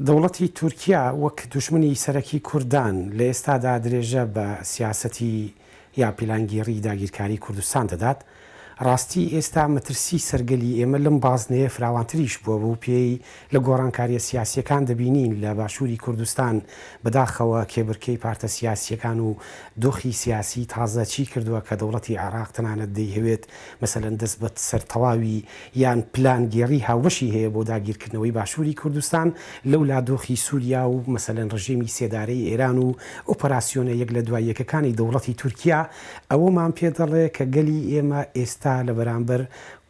دەوڵەتی تورکیا وەک دوژمنی سەرەکی کوردان لە ئێستادا درێژە بە سیاسەتی یا پیلانگیری داگیرکاری کوردستان دەدات. ڕاستی ئێستا مەترسی سەرگەلی ئێمە لەم بازنەیە فراوانتریش بووە بۆ پێی لە گۆڕانکاریە سیاسیەکان دەبینین لە باشووری کوردستان بەداخەوە کێبرکەی پارتە سیاسیەکان و دۆخی سیاسی تازە چی کردووە کە دەوڵەتی عێراق تەنانەت دەیهەوێت مەسەلەن دەست بە سەرتەواوی یان پلانگێڕی هاوبەشی هەیە بۆ داگیرکردنەوەی باشووری کوردستان لەولا دۆخی سووریا و مەسەلەن ڕژیمی سێدارەی ئێران و ئۆپەراسیۆنە یەک لە دوای یەکەکانی دەوڵەتی تورکیا ئەوەمان پێ دەڵێ کە گەلی ئێمە ئێستا لە بەرامبەر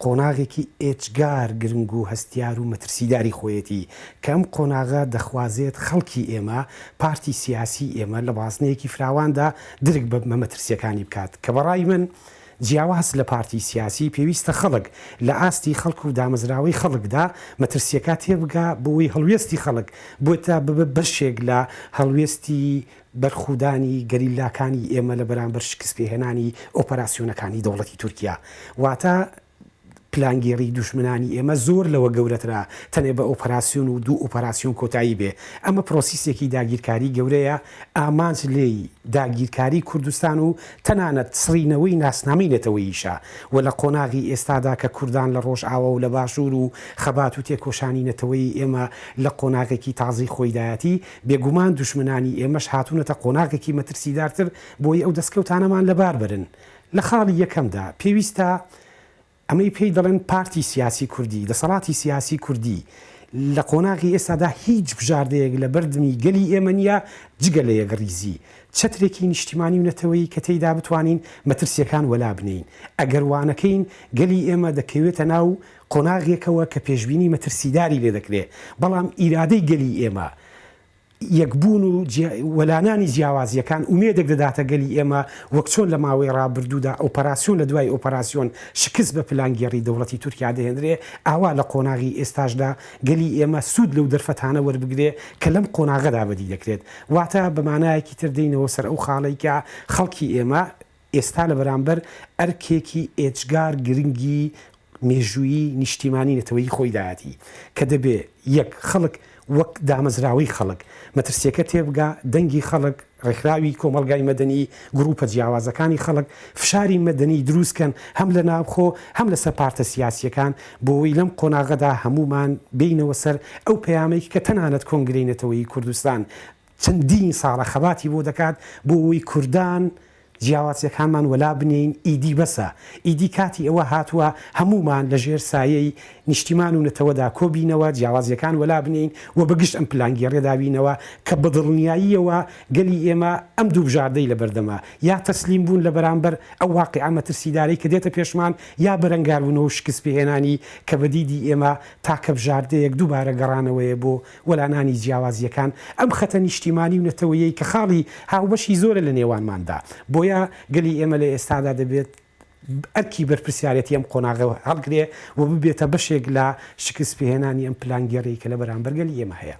قۆناغێکی ئێجگار گرنگ و هەستیار و مەترسیداری خۆیەتی کە ئەم قۆناغە دەخوازێت خەڵکی ئێمە پارتی سیاسی ئێمە لە بازنەیەکی فراواندا درک بە مەترسیەکانی بکات کە بەڕای من جیاواز لە پارتی سیاسی پێویستە خەڵک لە ئاستی خەڵک و دامەزراوەی خەڵکدا مەترسیەکە تێبگا بۆی هەڵوێستی خەڵک بۆتە ببە بەشێک لە هەڵوێستی بەرخودانی گەریلاکانی ئێمە لە بەرامبەر شکست پێهێنانی ئۆپەراسیۆنەکانی دەوڵەتی تورکیا واتە پلانگێڕی دوژمنانی ئێمە زۆر لەوە گەورەترا تەنێ بە ئۆپەراسیۆن و دوو ئۆپەراسیۆن کۆتایی بێ ئەمە پرۆسیسێکی داگیرکاری گەورەیە ئامانج لێی داگیرکاری کوردستان و تەنانەت سڕینەوەی ناسنامەینەتەوەیشە و لە قۆناغی ئێستادا کە کوردان لە ڕۆژئاوا و لە باشوور و خەبات و تێکۆشانی نەتەوەی ئێمە لە قۆناغێکی تازی خۆیدایەتی بێگومان دوژمنانی ئێمەش هاتوونەتە قۆناغێکی مەترسیدارتر بۆی ئەو دەستکەوتانەمان لەبار برن لە خاڵی یەکەمدا پێویستە ئەمەی پێی دەڵێن پارتی سیاسی کوردی دەسەڵاتی سیاسی کوردی لە قۆناغی ئێستادا هیچ بژاردەیەک لە بەردەمی گەلی ئێمە نیە جگە لە یەکڕیزی چەترێکی نیشتیمانی و نەتەوەی کە تێیدا بتوانین مەترسیەکان وەلا بنین ئەگەر وانەکەین گەلی ئێمە دەکەوێتە ناو قۆناغێکەوە کە پێشبینی مەترسیداری لێ دەکرێت بەڵام ئیرادەی گەلی ئێمە یەکبوون و وەلانانی جیاوازیەکان ومێدێک دەداتە گەلی ئێمە وەک چۆن لە ماوەی ڕابردوودا ئۆپەراسیۆن لە دوای ئۆپەراسیۆن شکست بە پلانگێڕی دەوڵەتی تورکیا دەهێنرێ ئاوا لە قۆناغی ئێستاشدا گەلی ئێمە سوود لەو دەرفەتانە وەربگرێ کە لەم قۆناغەدا بەدی دەکرێت واتە بەمانایەکی تر دەینەوە سەر ئەو خاڵێکە خەڵکی ئێمە ئێستا لە بەرامبەر ئەرکێکی ئێجگار گرنگی مێژوویی نیشتیمانی نەتەوەی خۆیدایەتی کە دەبێ یەک خەڵک وەک دامەزراوەی خەڵک مەترسیەکە تێبگا دەنگی خەڵک ڕێکخراوی کۆمەلگای مەدەنی گروپە جیاوازەکانی خەڵک فشاری مەدەنی دروستکەن هەم لە ناوخۆ هەم لەسەر پارتە سیاسیەکان بۆەوەی لەم قۆناغەدا هەمومان بینەوە سەر ئەو پەیامێکی کە تەنانەت کۆنگرەی نەتەوەی کوردستان چەندین ساڵە خەباتی بۆ دەکات بۆ ئەوەی کوردان جیاوازیەکانمان وەلا بنین ئیدی بەسە ئیدی کاتی ئەوە هاتووە هەمومان لە ژێر سایەی نیشتیمان و نەتەوەدا کۆبینەوە جیاوازیەکان وەلا بنین و بەگشت ئەم پلانگێڕێدابینەوە کە بەدڵنیاییەوە گەلی ئێمە ئەم دوو بژاردەی لە بەردەما یا تەسلیم بوون لە بەرامبەر ئەو واقعە مەترسیدارەی کە دێتە پێشمان یا بەرەنگاربوونەوە شکست پێهێنانی کە بەدیدی ئێمە تاکە بژاردەیەک دووبارە گەڕانەوەیە بۆ وەلانانی جیاوازیەکان ئەم خەتە نیشتیمانی و نەتەوەیەی کە خاڵی هاوبەشی زۆرە لە نێوانماندا بۆیە گەلی ئێمە لە ئێستادا دەبێت ئەرکی بەرپرسیارەتی ئەم قۆناغە هەڵگرێ و ببێتە بەشێک لە شکست پێهێنانی ئەم پلانگێڕی کە لە بەرامبەر گەلی ئێمە هەیە.